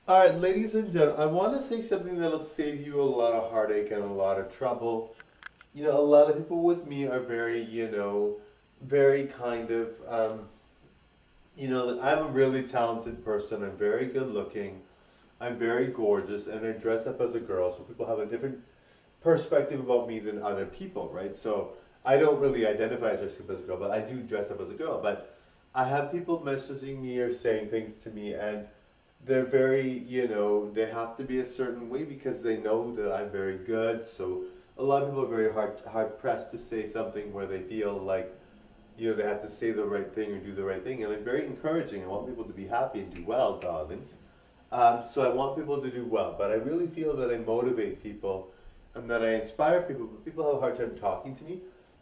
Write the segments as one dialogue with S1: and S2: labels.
S1: All right, ladies and gentlemen, I want to say something that'll save you a lot of heartache and a lot of trouble. A lot of people with me are very, very kind of, I'm a really talented person. I'm very good looking. I'm very gorgeous, and I dress up as a girl, so people have a different perspective about me than other people, right? So I don't really identify as dressing up as a girl, but I do dress up as a girl. But I have people messaging me or saying things to me, and they're very, they have to be a certain way because they know that I'm very good. So a lot of people are very hard pressed to say something where they feel like, they have to say the right thing or do the right thing. And I'm very encouraging. I want people to be happy and do well, darlings. So I want people to do well, but I really feel that I motivate people and that I inspire people, but people have a hard time talking to me.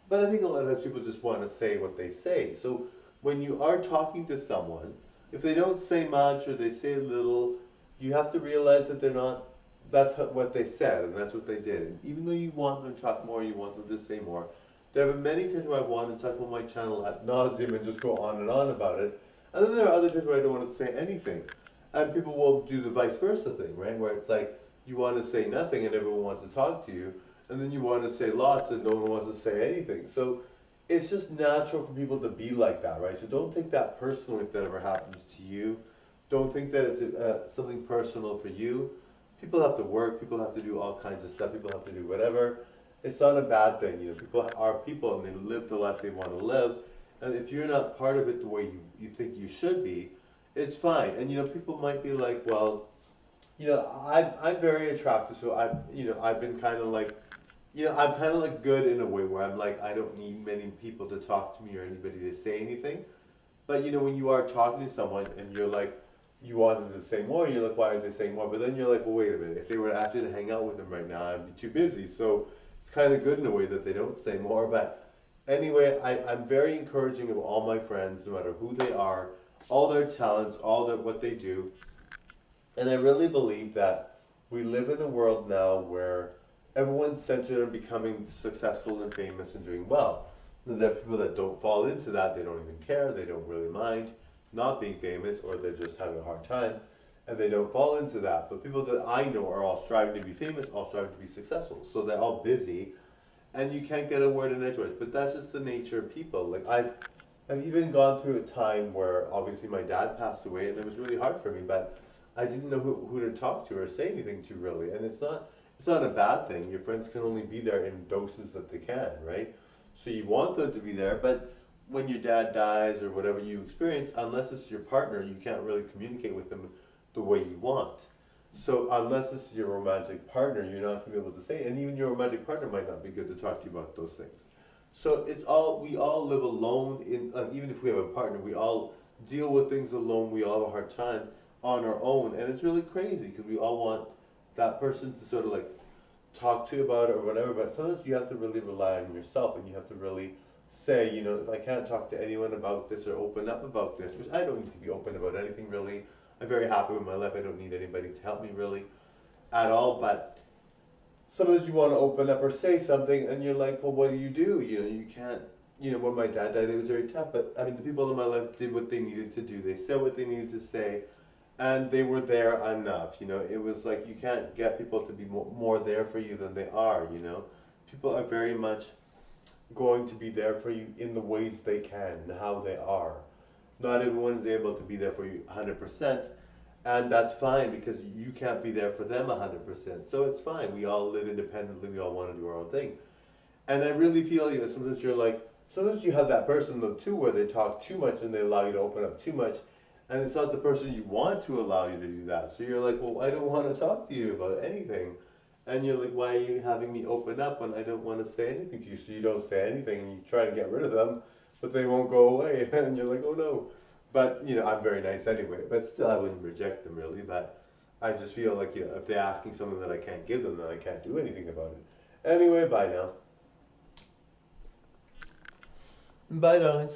S1: But I think a lot of times people just want to say what they say. So when you are talking to someone, if they don't say much or they say little, you have to realize that they're not, that's what they said and that's what they did. And even though you want them to talk more, you want them to say more. There have been many times where I want to talk about my channel ad nauseum and just go on and on about it. And then there are other times where I don't want to say anything. And people will do the vice versa thing, right? Where it's like you want to say nothing and everyone wants to talk to you, and then you want to say lots and no one wants to say anything. So it's just natural for people to be like that, right? So don't take that personally if that ever happens to you. Don't think that it's something personal for you. People have to work, people have to do all kinds of stuff, people have to do whatever. It's not a bad thing, people are people and they live the life they want to live. And if you're not part of it the way you think you should be, it's fine. And people might be like, well, I'm very attractive, so I've been kind of like, I'm kind of like good in a way where I'm like, I don't need many people to talk to me or anybody to say anything. But when you are talking to someone and you're like, you want them to say more, you're like, why aren't they saying more? But then you're like, well, wait a minute. If they were to ask you to hang out with them right now, I'd be too busy. So it's kind of good in a way that they don't say more. But anyway, I'm very encouraging of all my friends, no matter who they are, all their talents, all their what they do. And I really believe that we live in a world now where everyone's centered on becoming successful and famous and doing well. And there are people that don't fall into that, they don't even care, they don't really mind not being famous, or they're just having a hard time, and they don't fall into that. But people that I know are all striving to be famous, all striving to be successful. So they're all busy, and you can't get a word in edgewise. But that's just the nature of people. Like I've even gone through a time where obviously my dad passed away, and it was really hard for me. But I didn't know who to talk to or say anything to really. And it's not a bad thing. Your friends can only be there in doses that they can, right? So you want them to be there, but when your dad dies or whatever you experience, unless it's your partner, you can't really communicate with them the way you want. So unless it's your romantic partner, you're not gonna be able to say, and even your romantic partner might not be good to talk to you about those things. So we all live alone even if we have a partner, we all deal with things alone. We all have a hard time on our own, and it's really crazy because we all want that person to sort of like talk to you about it or whatever. But sometimes you have to really rely on yourself, and you have to really say, if I can't talk to anyone about this or open up about this, which I don't need to be open about anything really. I'm very happy with my life. I don't need anybody to help me really at all. But sometimes you want to open up or say something, and you're like, well, what do? You can't. When my dad died, it was very tough. But I mean, the people in my life did what they needed to do. They said what they needed to say, and they were there enough. It was like you can't get people to be more there for you than they are. People are very much going to be there for you in the ways they can and how they are. Not everyone is able to be there for you 100%, and that's fine because you can't be there for them 100%. So it's fine. We all live independently. We all want to do our own thing. And I really feel, sometimes you have that person though too where they talk too much and they allow you to open up too much, and it's not the person you want to allow you to do that. So you're like, well, I don't want to talk to you about anything. And you're like, why are you having me open up when I don't want to say anything to you? So you don't say anything and you try to get rid of them, but they won't go away. And you're like, oh no. But, I'm very nice anyway. But still, I wouldn't reject them really. But I just feel like, if they're asking something that I can't give them, then I can't do anything about it. Anyway, bye now. Bye, darlings.